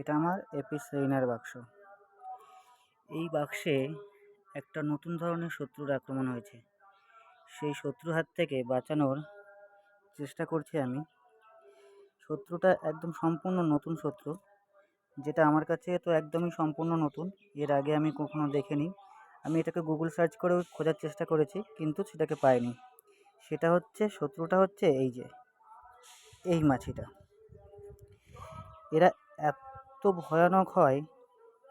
এটা আমার Apis Reiner বাক্স। এই বাক্সে একটা নতুন ধরনের শত্রুর আক্রমণ হয়েছে। সেই শত্রুর হাত থেকে বাঁচানোর চেষ্টা করছি আমি। শত্রুটা একদম সম্পূর্ণ নতুন শত্রু, যেটা আমার কাছে তো একদমই সম্পূর্ণ নতুন। এর আগে আমি কখনো দেখিনি। আমি এটাকে গুগল সার্চ করেও খোঁজার চেষ্টা করেছি, কিন্তু সেটাকে পাইনি। শত্রুটা হচ্ছে এই মাছিটা। এরা এত ভয়ানক হয়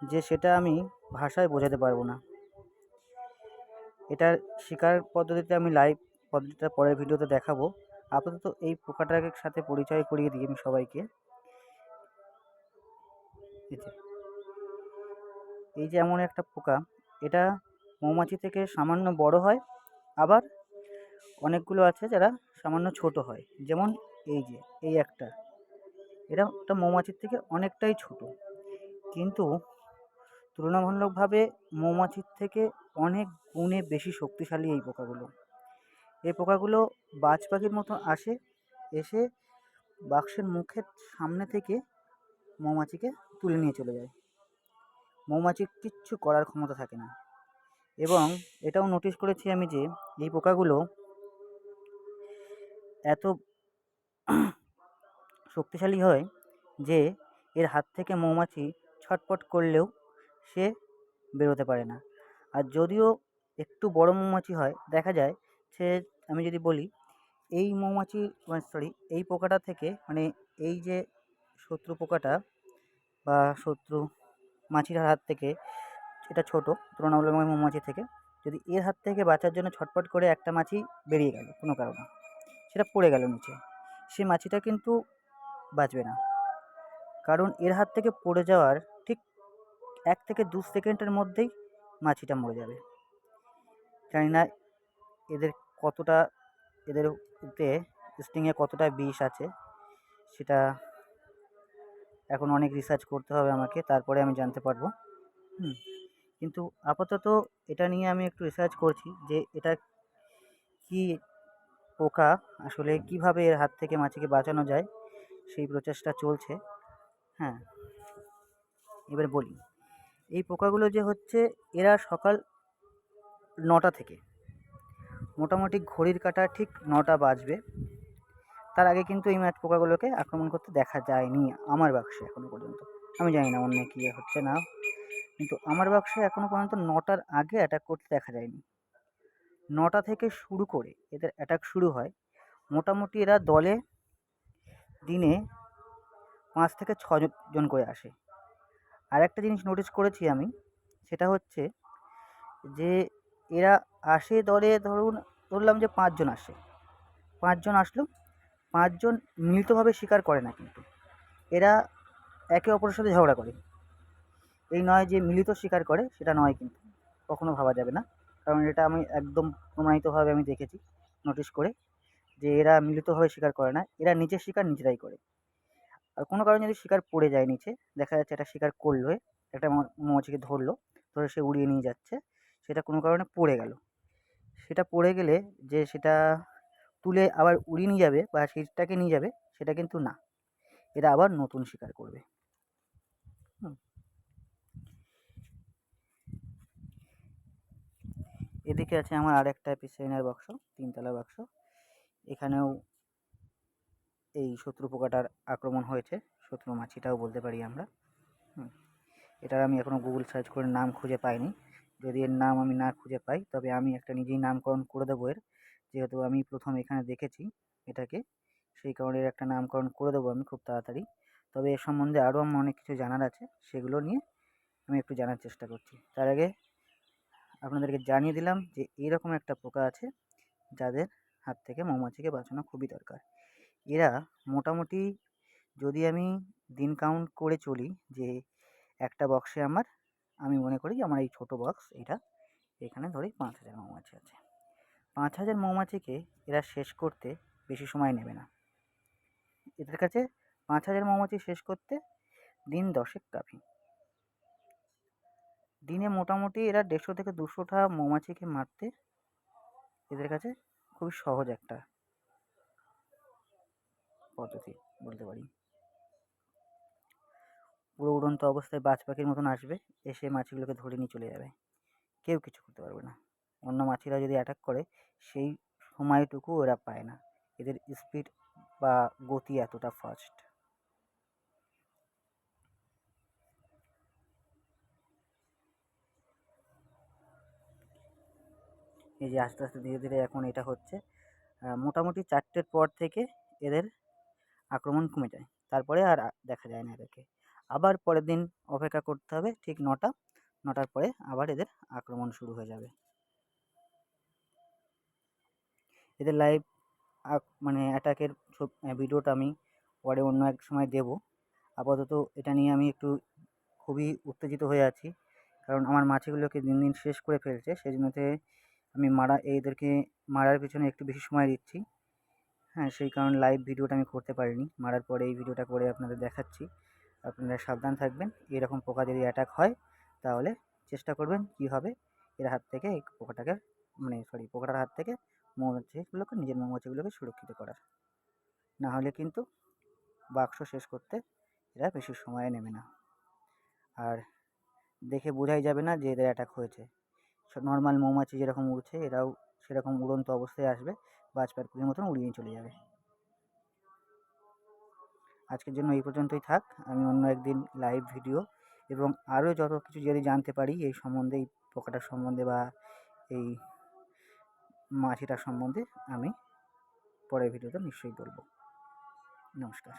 যে সেটা আমি ভাষায় বোঝাতে পারবো না। এটার শিকার পদ্ধতিটা আমি লাইভ পদ্ধতিটা পরের ভিডিওতে দেখাবো। আপাতত এই পোকাটার সাথে পরিচয় করিয়ে দিই আমি সবাইকে। এই যে এমন একটা পোকা, এটা মৌমাছি থেকে সামান্য বড় হয়, আবার অনেকগুলো আছে যারা সামান্য ছোট হয়। যেমন এই একটা, এটা একটা মৌমাছির থেকে অনেকটাই ছোট, কিন্তু তুলনামূলকভাবে মৌমাছির থেকে অনেক গুণে বেশি শক্তিশালী এই পোকাগুলো। এই পোকাগুলো বাজ পাখির মতো এসে বাক্সের মুখের সামনে থেকে মৌমাছিকে তুলে নিয়ে চলে যায়। মৌমাছির কিচ্ছু করার ক্ষমতা থাকে না। এবং এটাও নোটিশ করেছি আমি যে এই পোকাগুলো এত শক্তিশালী হয় যে এর হাত থেকে মৌমাছি ছটপট করলেও সে বেরোতে পারে না। আর যদিও একটু বড় মৌমাছি হয়, দেখা যায় সে, আমি যদি বলি, এই পোকাটা থেকে, মানে এই যে শত্রু পোকাটা বা শত্রু মাছির হাত থেকে, এটা ছোট তুলনামূলকভাবে মৌমাছি থেকে, যদি এর হাত থেকে বাঁচার জন্য ছটপট করে একটা মাছি বেরিয়ে গেল কোনো কারণে, সেটা পড়ে গেল নিচে, সে মাছিটা কিন্তু বাঁচবে না। কারণ এর হাত থেকে পড়ে যাওয়ার ঠিক 1 থেকে 2 সেকেন্ডের মধ্যেই মাছিটা মরে যাবে। জানি না এদের কতটা, এতে স্টিংয়ে কতটা বিষ আছে, সেটা এখন অনেক রিসার্চ করতে হবে আমাকে, তারপরে আমি জানতে পারবো। কিন্তু আপাতত এটা নিয়ে আমি একটু রিসার্চ করছি যে এটা কি পোকা, আসলে কিভাবে এর হাত থেকে মাছিকে বাঁচানো যায়, সেই প্রচেষ্টা চলছে। হ্যাঁ, এবার বলি, এই পোকাগুলো যে হচ্ছে, এরা সকাল 9টা থেকে, মোটামুটি ঘড়ির কাঁটা ঠিক 9টা বাজবে, তার আগে কিন্তু এই পোকাগুলোকে আক্রমণ করতে দেখা যায়নি আমার বাক্সে এখনো পর্যন্ত। আমি জানি না অন্য কী হচ্ছে না, কিন্তু আমার বাক্সে এখনো পর্যন্ত 9টার আগে অ্যাটাক করতে দেখা যায়নি। 9টা থেকে শুরু করে এদের অ্যাটাক শুরু হয়। মোটামুটি এরা দলে দিনে 5 থেকে 6 জন করে আসে। আর একটা জিনিস নোটিস করেছি আমি, সেটা হচ্ছে যে এরা আসে দলে, ধরলাম যে 5 জন আসে, 5 জন আসলো, 5 জন মিলিতভাবে শিকার করে না, কিন্তু এরা একে অপরের সাথে ঝগড়া করে। এই নয় যে মিলিত শিকার করে, সেটা নয়, কিন্তু কখনো ভাবা যাবে না, কারণ এটা আমি একদম প্রমাণিতভাবে আমি দেখেছি নোটিস করে, যে এরা মিলিতভাবে শিকার করে না, এরা নিজের শিকার নিজেরাই করে। আর কোনো কারণে যদি শিকার পড়ে যায় নিচে, দেখা যাচ্ছে একটা শিকার করলো, একটা মৌমাছিকে ধরলো, ধরে সে উড়িয়ে নিয়ে যাচ্ছে, সেটা কোনো কারণে পড়ে গেল, সেটা পড়ে গেলে যে সেটা তুলে আবার উড়িয়ে নিয়ে যাবে বা সেটাকে নিয়ে যাবে, সেটা কিন্তু না, এরা আবার নতুন শিকার করবে। এদিকে আছে আমার আরেকটা এপিসেনার বাক্স, 3তলা বাক্স। এখানেও এই শত্রু পোকাটার আক্রমণ হয়েছে, শত্রু মাছিটাও বলতে পারি আমরা। এটার আমি এখনও গুগল সার্চ করে নাম খুঁজে পাইনি। যদি এর নাম আমি না খুঁজে পাই, তবে আমি একটা নিজেই নামকরণ করে দেবো এর, যেহেতু আমি প্রথম এখানে দেখেছি এটাকে, সেই কারণে এর একটা নামকরণ করে দেবো আমি খুব তাড়াতাড়ি। তবে এর সম্বন্ধে আরও আমার অনেক কিছু জানার আছে, সেগুলো নিয়ে আমি একটু জানার চেষ্টা করছি। তার আগে আপনাদেরকে জানিয়ে দিলাম যে এইরকম একটা পোকা আছে যাদের হাত থেকে মৌমাছিকে বাঁচানো খুবই দরকার। এরা মোটামুটি, যদি আমি দিন কাউন্ট করে চলি, যে একটা বক্সে আমি মনে করি আমার এই ছোটো বক্স এটা, এখানে ধরি 5000 মৌমাছি আছে। 5000 মৌমাছিকে এরা শেষ করতে বেশি সময় নেবে না। এদের কাছে 5000 মৌমাছি শেষ করতে দিন 10 কাফি। দিনে মোটামুটি এরা 150 থেকে 200টা মৌমাছিকে মারতে এদের কাছে খুবই সহজ একটা পদ্ধতি বলতে পারি। পুরো উড়ন্ত অবস্থায় বাজ পাখির মতন আসবে, এসে মাছিগুলোকে ধরে নিয়ে চলে যাবে। কেউ কিছু করতে পারবে না। অন্য মাছিরা যদি অ্যাটাক করে সেই সময়টুকু ওরা পায় না। এদের স্পিড বা গতি এতটা ফাস্ট। এই যে আস্তে আস্তে ধীরে ধীরে এখন এটা হচ্ছে, মোটামুটি 4টের পর থেকে এদের আক্রমণ কমে যায়। তারপরে আর দেখা যায় না এদেরকে। আবার পরের দিন অপেক্ষা করতে হবে ঠিক 9টার পরে আবার এদের আক্রমণ শুরু হয়ে যাবে। এদের লাইভ মানে অ্যাটাকের ভিডিওটা আমি পরে অন্য এক সময় দেবো। আপাতত এটা নিয়ে আমি একটু খুবই উত্তেজিত হয়ে আছি, কারণ আমার মাছিগুলোকে দিন দিন শেষ করে ফেলছে। সেই জন্যতে আমি এদেরকে মারার পিছনে একটু বেশি সময় দিচ্ছি। হ্যাঁ, সেই কারণে লাইভ ভিডিওটা আমি করতে পারিনি। মারার পরে এই ভিডিওটা করে আপনাদের দেখাচ্ছি। আপনারা সাবধান থাকবেন। এরকম পোকা যদি অ্যাটাক হয় তাহলে চেষ্টা করবেন কীভাবে এর হাত থেকে এই পোকাটাকে পোকাটার হাত থেকে নিজের মৌমাছিগুলোকে সুরক্ষিত করার। না হলে কিন্তু বাক্স শেষ করতে এরা বেশি সময় নেবে না। আর দেখে বোঝাই যাবে না যে এদের অ্যাটাক হয়েছে। নর্মাল মৌমাছি যেরকম উড়ছে এরাও সেরকম উড়ন্ত অবস্থায় আসবে, বাজ পাখির মতন উড়িয়ে চলে যাবে। আজকের জন্য এই পর্যন্তই থাক। আমি অন্য একদিন লাইভ ভিডিও এবং আরও যত কিছু যদি জানতে পারি এই সম্বন্ধে, এই পোকাটার সম্বন্ধে বা এই মাছিটার সম্বন্ধে আমি পরের ভিডিওতে নিশ্চয়ই বলবো। নমস্কার।